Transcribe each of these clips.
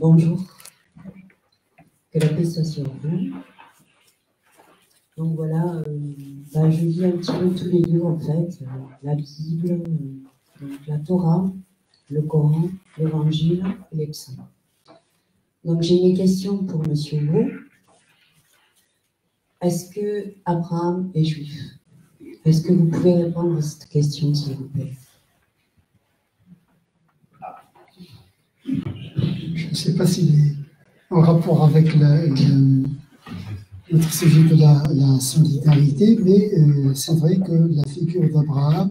Bonjour, que la paix soit sur vous. Donc voilà, je lis un petit peu tous les livres en fait, la Bible, donc la Torah, le Coran, l'Évangile et les psaumes. Donc j'ai une question pour Monsieur Beau. Est-ce que Abraham est juif? Est-ce que vous pouvez répondre à cette question, s'il vous plaît? Je ne sais pas s'il est en rapport avec notre sujet de la solidarité, mais c'est vrai que la figure d'Abraham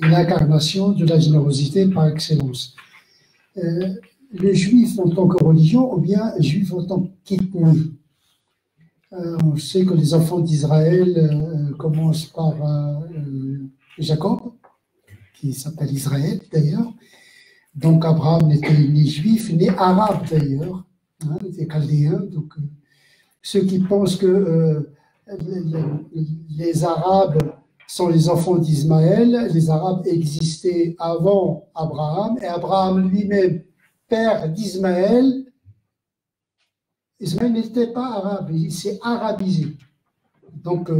est l'incarnation de la générosité par excellence. Les juifs en tant que religion ou bien juifs en tant qu'ethnie. On sait que les enfants d'Israël commencent par Jacob, qui s'appelle Israël d'ailleurs. Donc Abraham n'était ni juif, ni arabe d'ailleurs, hein, des Chaldéens. Donc ceux qui pensent que les Arabes sont les enfants d'Ismaël, les Arabes existaient avant Abraham, et Abraham lui-même, père d'Ismaël, Ismaël n'était pas arabe, il s'est arabisé. Donc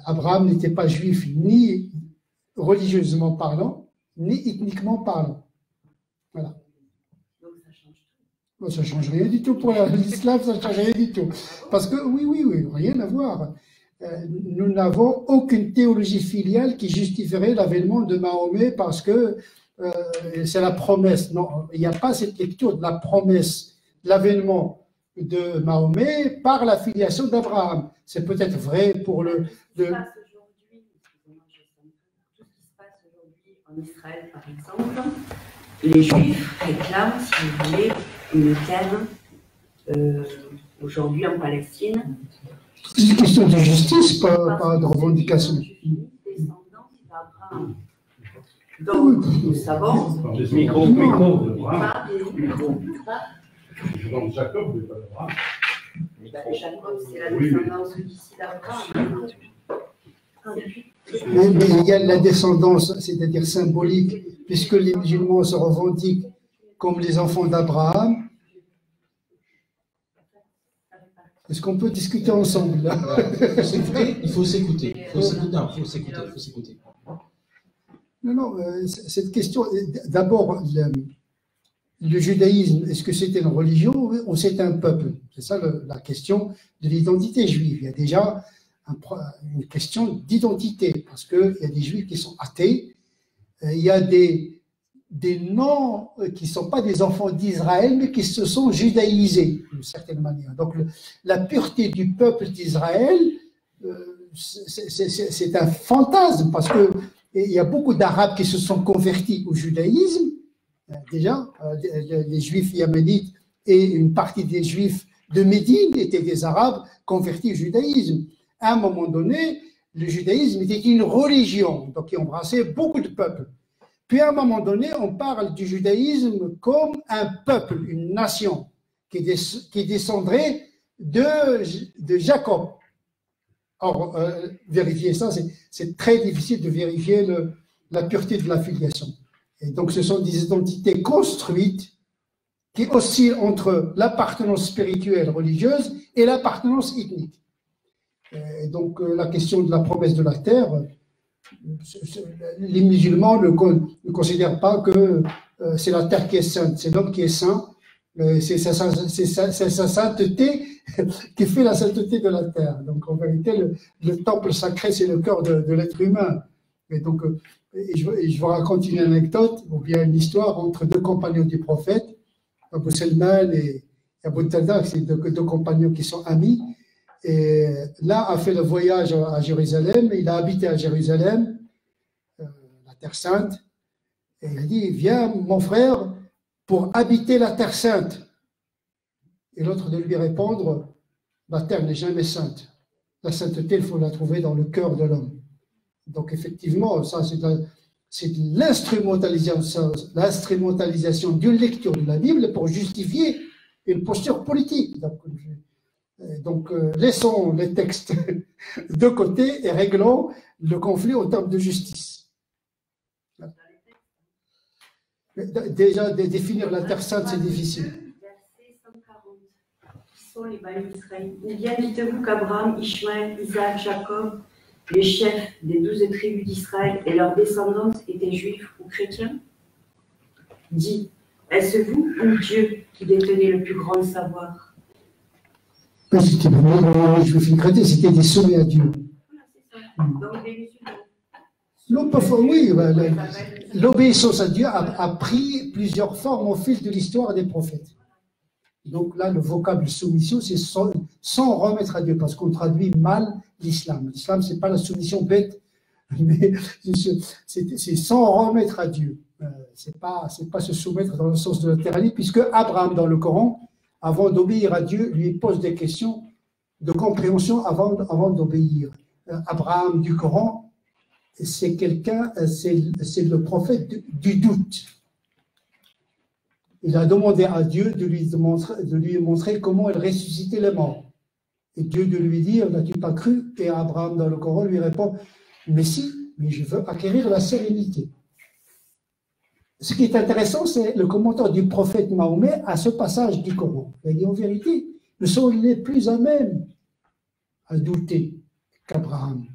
Abraham n'était pas juif ni religieusement parlant, ni ethniquement parlant. Voilà. Donc ça change tout. Bon, ça ne change rien du tout pour l'islam, ça ne change rien du tout. Parce que, oui, rien à voir. Nous n'avons aucune théologie filiale qui justifierait l'avènement de Mahomet parce que c'est la promesse. Non, il n'y a pas cette lecture de la promesse, de l'avènement de Mahomet par la filiation d'Abraham. C'est peut-être vrai pour en Israël, par exemple, les Juifs réclament, si vous voulez, une terre aujourd'hui en Palestine. C'est une question de justice, pas de revendication. Descendance d'Abraham. Donc, nous savons. Micro. Donc, Jacob n'est pas d'Abraham. Jacob, c'est la descendance d'ici d'Abraham. Mais il y a la descendance, c'est-à-dire symbolique, puisque les musulmans se revendiquent comme les enfants d'Abraham. Est-ce qu'on peut discuter ensemble là? Il faut s'écouter. Il faut s'écouter. Non, cette question, d'abord, le judaïsme, est-ce que c'était une religion ou c'est un peuple? C'est ça la question de l'identité juive. Il y a déjà une question d'identité, parce qu'il y a des juifs qui sont athées, il y a des noms qui ne sont pas des enfants d'Israël, mais qui se sont judaïsés, d'une certaine manière. Donc la pureté du peuple d'Israël, c'est un fantasme, parce qu'il y a beaucoup d'Arabes qui se sont convertis au judaïsme, déjà, les juifs yéménites et une partie des juifs de Médine étaient des Arabes convertis au judaïsme. À un moment donné, le judaïsme était une religion, donc il embrassait beaucoup de peuples. Puis à un moment donné, on parle du judaïsme comme un peuple, une nation, qui descendrait de Jacob. Or, vérifier ça, c'est très difficile de vérifier la pureté de la filiation. Et donc, ce sont des identités construites qui oscillent entre l'appartenance spirituelle religieuse et l'appartenance ethnique. Et donc, la question de la promesse de la terre, les musulmans ne considèrent pas que c'est la terre qui est sainte, c'est l'homme qui est saint, c'est sa sainteté qui fait la sainteté de la terre. Donc, en vérité, le temple sacré, c'est le cœur de l'être humain. Et donc, je vous raconte une anecdote, ou bien une histoire entre deux compagnons du prophète, Abu Salman et Abu Talda, c'est deux compagnons qui sont amis. Et l'un a fait le voyage à Jérusalem, il a habité à Jérusalem, la Terre Sainte, et il a dit, viens mon frère pour habiter la Terre Sainte. Et l'autre de lui répondre, la Terre n'est jamais sainte. La sainteté, il faut la trouver dans le cœur de l'homme. Donc effectivement, ça c'est l'instrumentalisation d'une lecture de la Bible pour justifier une posture politique. Donc, laissons les textes de côté et réglons le conflit en termes de justice. Déjà, de définir la Terre Sainte, c'est difficile. Verset 140. Qui sont les bannis d'Israël? Ou bien dites-vous qu'Abraham, Ishmaël, Isaac, Jacob, les chefs des 12 tribus d'Israël et leurs descendants étaient juifs ou chrétiens? Dit, est-ce vous ou Dieu qui détenez le plus grand savoir? C'était les juifs et chrétiens, c'était des soumis à Dieu. Voilà, c'est ça. Donc des musulmans. Oui, l'obéissance à Dieu a pris plusieurs formes au fil de l'histoire des prophètes. Donc là, le vocable soumission, c'est sans remettre à Dieu, parce qu'on traduit mal l'islam. L'islam, ce n'est pas la soumission bête, mais c'est sans remettre à Dieu. Ce n'est pas se soumettre dans le sens de la puisque Abraham, dans le Coran, avant d'obéir à Dieu, lui pose des questions de compréhension avant d'obéir. Abraham du Coran, c'est le prophète du doute. Il a demandé à Dieu de lui montrer comment il ressuscitait les morts. Et Dieu de lui dire, n'as-tu pas cru? Et Abraham dans le Coran lui répond, mais si, mais je veux acquérir la sérénité. Ce qui est intéressant, c'est le commentaire du prophète Mahomet à ce passage du Coran. Il a dit, en vérité, nous sommes les plus à même à douter qu'Abraham.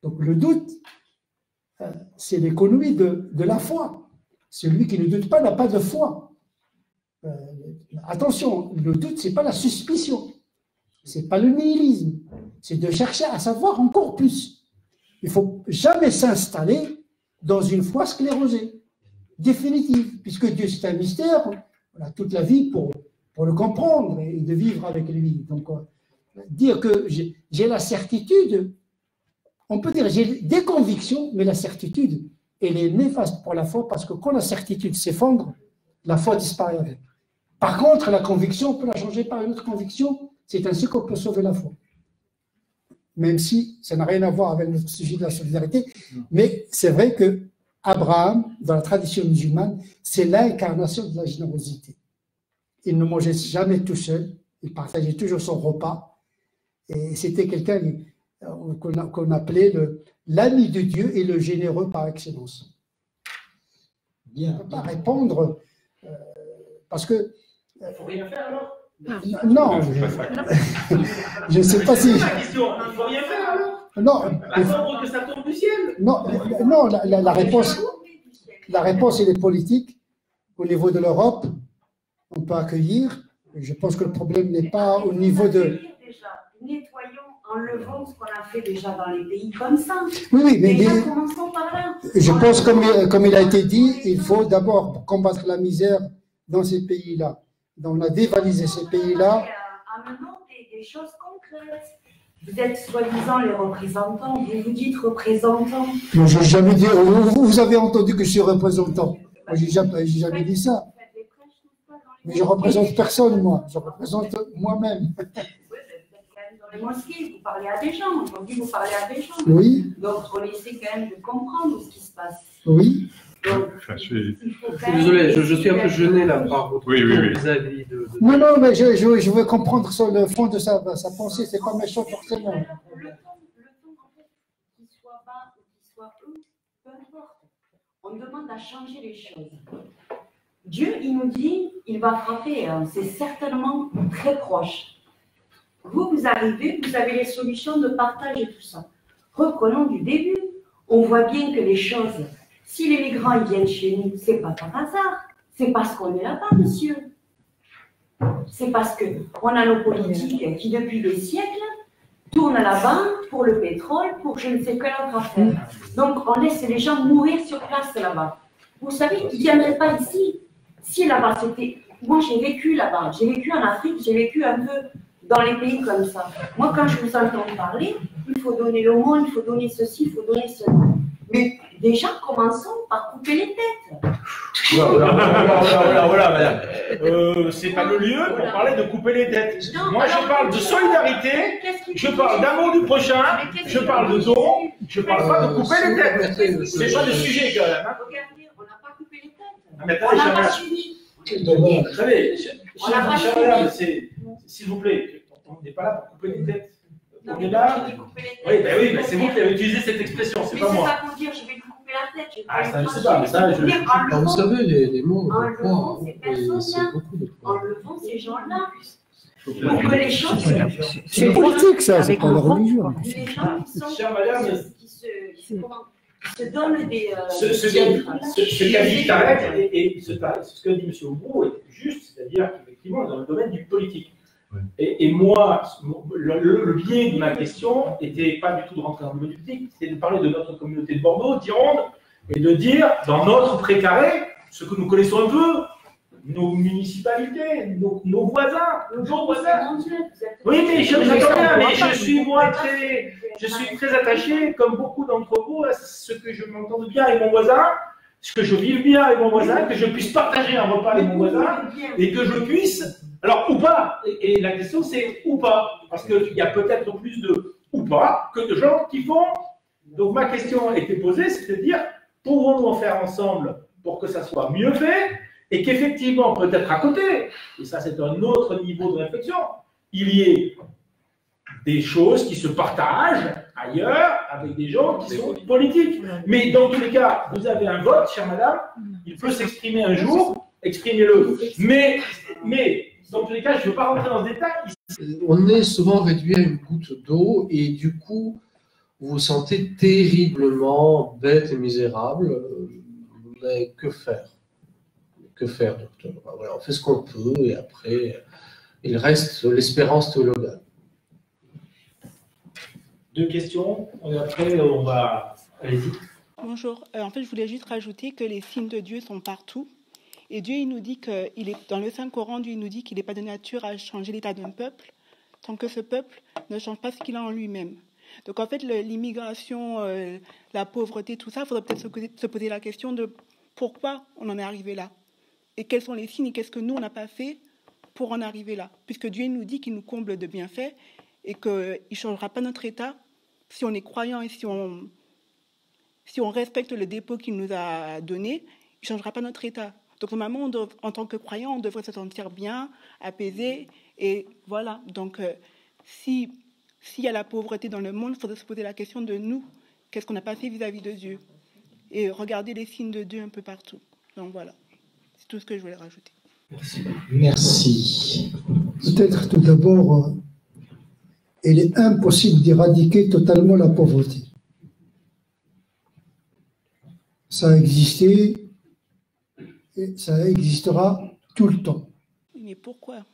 Donc le doute, c'est l'économie de la foi. Celui qui ne doute pas n'a pas de foi. Attention, le doute, ce n'est pas la suspicion, ce n'est pas le nihilisme, c'est de chercher à savoir encore plus. Il ne faut jamais s'installer dans une foi sclérosée, définitive, puisque Dieu c'est un mystère, on a toute la vie pour le comprendre et de vivre avec lui. Donc, dire que j'ai la certitude, on peut dire j'ai des convictions, mais la certitude, elle est néfaste pour la foi, parce que quand la certitude s'effondre, la foi disparaît avec. Par contre, la conviction, on peut la changer par une autre conviction, c'est ainsi qu'on peut sauver la foi. Même si ça n'a rien à voir avec notre sujet de la solidarité, mais c'est vrai que Abraham, dans la tradition musulmane, c'est l'incarnation de la générosité. Il ne mangeait jamais tout seul, il partageait toujours son repas, et c'était quelqu'un qu'on appelait l'ami de Dieu et le généreux par excellence. Bien. On ne peut pas répondre, parce que... Il faut rien faire alors? Non, je ne sais pas si... Il ne faut rien faire alors? Non, Attendre que ça tombe du ciel? non, la réponse, elle est politique. Au niveau de l'Europe, on peut accueillir. Je pense que le problème n'est pas au niveau de... Nettoyons, enlevons ce qu'on a fait déjà dans les pays comme ça. Oui, mais déjà, commençons par là. je pense, comme il a été dit, il faut d'abord combattre la misère dans ces pays-là. Donc, on a dévalisé ces pays-là. Amenons des choses concrètes. Vous êtes soi-disant les représentants, vous vous dites représentants. Je n'ai jamais dit, vous avez entendu que je suis représentant. Moi, je n'ai jamais dit ça. Mais je ne représente personne, moi. Je représente moi-même. Dans les mosquées, vous parlez à des gens. Aujourd'hui, vous parlez à des gens. Oui. Donc, on essaie quand même de comprendre ce qui se passe. Oui. Donc, Désolé, je suis un peu gêné là par votre vis-à-vis de... Non, mais je veux comprendre sur le fond de sa pensée. C'est pas méchant forcément. Le ton, en fait, qu'il soit bas ou qu'il soit haut, peu importe. On demande à changer les choses. Dieu, il nous dit, il va frapper. Hein. C'est certainement très proche. Vous arrivez, vous avez les solutions de partage et tout ça. Reprenons du début. On voit bien que les choses, si les migrants ils viennent chez nous, c'est pas par hasard. C'est parce qu'on est là-bas, monsieur. C'est parce qu'on a nos politiques qui, depuis des siècles, tournent là-bas pour le pétrole, pour je ne sais quelle autre affaire. Donc, on laisse les gens mourir sur place là-bas. Vous savez, ils ne viendraient pas ici. Si là-bas, c'était... Moi, j'ai vécu là-bas. J'ai vécu en Afrique, j'ai vécu un peu dans les pays comme ça. Moi, quand je vous entends parler, il faut donner le monde, il faut donner ceci, il faut donner cela. Mais déjà, commençons par couper les têtes. Voilà, madame. C'est pas le lieu pour parler de couper les têtes. Non, moi, je parle de solidarité, je parle d'amour du prochain, je parle de don, je parle pas de couper les têtes. C'est pas le sujet quand même. Hein. Regardez, on n'a pas coupé les têtes. Mais On n'a pas suivi. Attendez, s'il vous plaît, on n'est pas là pour couper les têtes. On est là. Oui, c'est vous qui avez utilisé cette expression, c'est pas moi. Mais c'est pas pour dire je vais couper couper la tête. Ah, ça, je sais pas, mais ça, vous savez, les mots, en levant ces personnes-là, en levant ces gens-là, pour que les choses. C'est politique, ça, c'est pas la religion. Les gens qui sont. Chère madame, qui se donnent des. Ce qu'a dit Tarek et ce que dit M. Oubrou est juste, c'est-à-dire qu'effectivement, dans le domaine du politique. Et moi, le biais de ma question n'était pas du tout de rentrer dans le domaine du politique, c'était de parler de notre communauté de Bordeaux, d'Ironde, et de dire, dans notre précaré, ce que nous connaissons un peu, nos municipalités, nos voisins, nos autres voisins. Oui, mais j'entends bien, mais je suis très attaché, comme beaucoup d'entre vous, à ce que je m'entende bien avec mon voisin, ce que je vive bien avec mon voisin, que je puisse partager un repas avec mon voisin, et que je puisse, alors ou pas, et la question c'est ou pas, parce qu'il y a peut-être plus de ou pas que de gens qui font. Donc ma question était posée, c'est-à-dire, pouvons-nous en faire ensemble pour que ça soit mieux fait, et qu'effectivement, peut-être à côté, et ça c'est un autre niveau de réflexion, il y ait des choses qui se partagent ailleurs avec des gens qui sont politiques. Mais dans tous les cas, vous avez un vote, chère madame, il peut s'exprimer un jour, exprimez-le. Mais dans tous les cas, je ne veux pas rentrer dans ce détail. On est souvent réduit à une goutte d'eau et du coup, vous vous sentez terriblement bête et misérable. Mais que faire? Que faire, docteur? Voilà, on fait ce qu'on peut et après, il reste l'espérance théologale. Deux questions, et après on va... Allez-y. Bonjour, en fait je voulais juste rajouter que les signes de Dieu sont partout. Et Dieu, il nous dit qu'il est, dans le Saint-Coran, Dieu il nous dit qu'il n'est pas de nature à changer l'état d'un peuple, tant que ce peuple ne change pas ce qu'il a en lui-même. Donc en fait, l'immigration, la pauvreté, tout ça, il faudrait peut-être se poser la question de pourquoi on en est arrivé là. Et quels sont les signes et qu'est-ce que nous, on n'a pas fait pour en arriver là. Puisque Dieu il nous dit qu'il nous comble de bienfaits et qu'il ne changera pas notre état si on est croyant et si on respecte le dépôt qu'il nous a donné, il ne changera pas notre état. Donc normalement, en tant que croyant, on devrait se sentir bien, apaisé, et voilà. Donc s'il y a la pauvreté dans le monde, il faudrait se poser la question de nous, qu'est-ce qu'on n'a pas fait vis-à-vis de Dieu, et regarder les signes de Dieu un peu partout. Donc voilà, c'est tout ce que je voulais rajouter. Merci. Peut-être tout d'abord, il est impossible d'éradiquer totalement la pauvreté. Ça a existé et ça existera tout le temps. Mais pourquoi?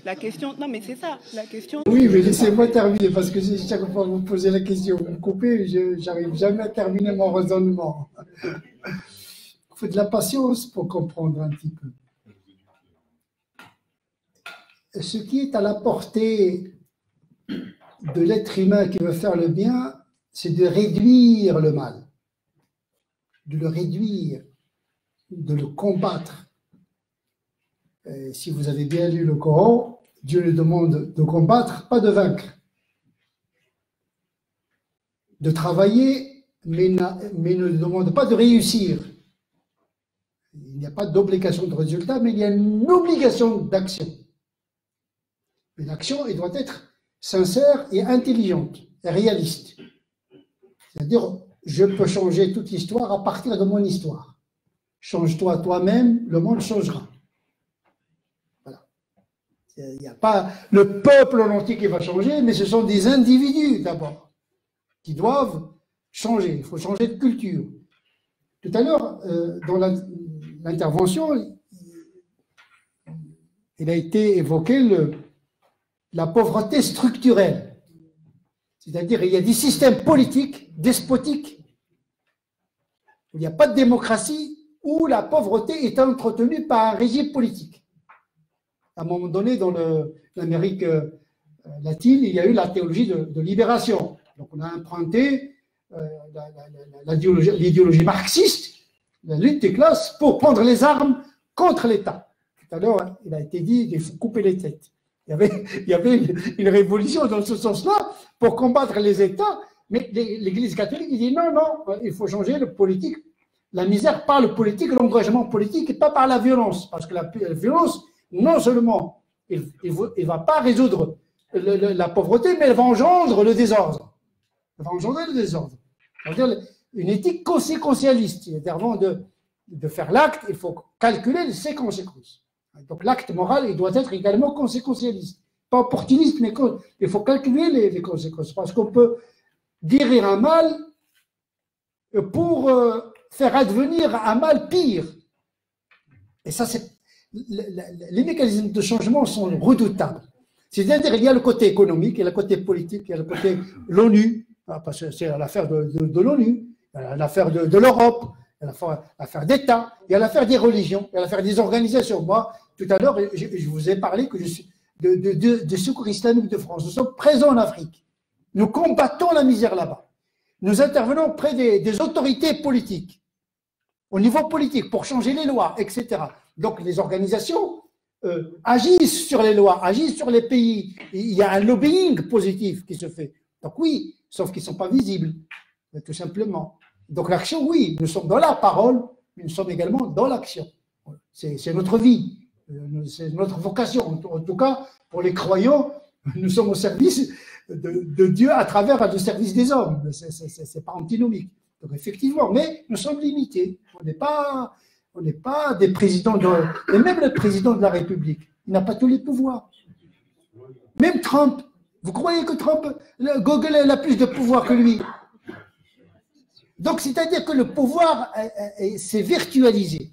La question... Non, mais c'est ça, la question... Oui, mais laissez-moi terminer, parce que chaque fois que vous posez la question, vous me coupez, je n'arrive jamais à terminer mon raisonnement. Il faut de la patience pour comprendre un petit peu. Ce qui est à la portée de l'être humain qui veut faire le bien, c'est de réduire le mal, de le réduire, de le combattre. Et si vous avez bien lu le Coran, Dieu nous demande de combattre, pas de vaincre. De travailler, mais ne demande pas de réussir. Il n'y a pas d'obligation de résultat, mais il y a une obligation d'action. Mais l'action, elle doit être sincère et intelligente, et réaliste. C'est-à-dire, je peux changer toute l'histoire à partir de mon histoire. Change-toi toi-même, le monde changera. Voilà. Il n'y a pas le peuple en entier qui va changer, mais ce sont des individus d'abord qui doivent changer. Il faut changer de culture. Tout à l'heure, dans l'intervention, il a été évoqué la pauvreté structurelle. C'est-à-dire il y a des systèmes politiques, despotiques, où il n'y a pas de démocratie, où la pauvreté est entretenue par un régime politique. À un moment donné, dans l'Amérique latine, il y a eu la théologie de libération. Donc on a emprunté l'idéologie marxiste, la lutte des classes, pour prendre les armes contre l'État. Tout à l'heure, il a été dit qu'il faut couper les têtes. Il y avait une révolution dans ce sens-là pour combattre les États, mais l'Église catholique dit non, il faut changer le politique, la misère par le politique, l'engagement politique, et pas par la violence. Parce que la violence, non seulement elle ne va pas résoudre la pauvreté, mais elle va engendrer le désordre. Elle va engendrer le désordre. C'est-à-dire une éthique conséquentialiste. C'est-à-dire, avant de faire l'acte, il faut calculer ses conséquences. Donc l'acte moral, il doit être également conséquentialiste. Pas opportuniste, mais il faut calculer les conséquences. Parce qu'on peut guérir un mal pour faire advenir un mal pire. Et ça, les mécanismes de changement sont redoutables. C'est-à-dire qu'il y a le côté économique, il y a le côté politique, il y a le côté l'ONU, parce que c'est l'affaire de l'ONU, l'affaire de l'Europe, l'affaire d'État, il y a l'affaire des religions, il y a l'affaire des organisations. Moi, tout à l'heure, je vous ai parlé que je suis de Secours islamique de France. Nous sommes présents en Afrique. Nous combattons la misère là-bas. Nous intervenons près des autorités politiques, au niveau politique, pour changer les lois, etc. Donc les organisations agissent sur les lois, agissent sur les pays. Il y a un lobbying positif qui se fait. Donc oui, sauf qu'ils ne sont pas visibles, tout simplement. Donc l'action, oui, nous sommes dans la parole, mais nous sommes également dans l'action. C'est notre vie, c'est notre vocation. En tout cas, pour les croyants, nous sommes au service de Dieu à travers le service des hommes. C'est pas antinomique. Donc effectivement, mais nous sommes limités. On n'est pas des présidents et même le président de la République, il n'a pas tous les pouvoirs. Même Trump, vous croyez que Trump, Google a plus de pouvoir que lui? Donc c'est-à-dire que le pouvoir s'est virtualisé.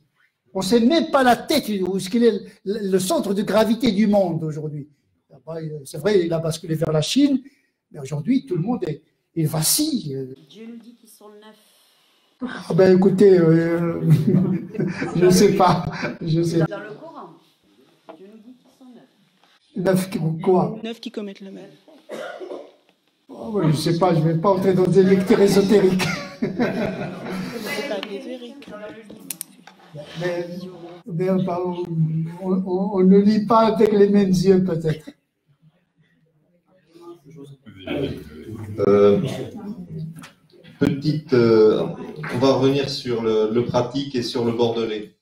On ne sait même pas la tête où est-ce qu'il est le centre de gravité du monde aujourd'hui. C'est vrai, il a basculé vers la Chine, mais aujourd'hui tout le monde il vacille. Dieu nous dit qu'ils sont 9. Ah ben écoutez, je ne sais pas. Je sais. Dans le Coran, Dieu nous dit qu'ils sont 9. 9 quoi? 9 qui commettent le mal. Oh, ouais, je ne sais pas, je ne vais pas entrer dans des lectures ésotériques. C'est pas ésotérique. Mais enfin, on ne lit pas avec les mêmes yeux peut-être. On va revenir sur le pratique et sur le bordelais.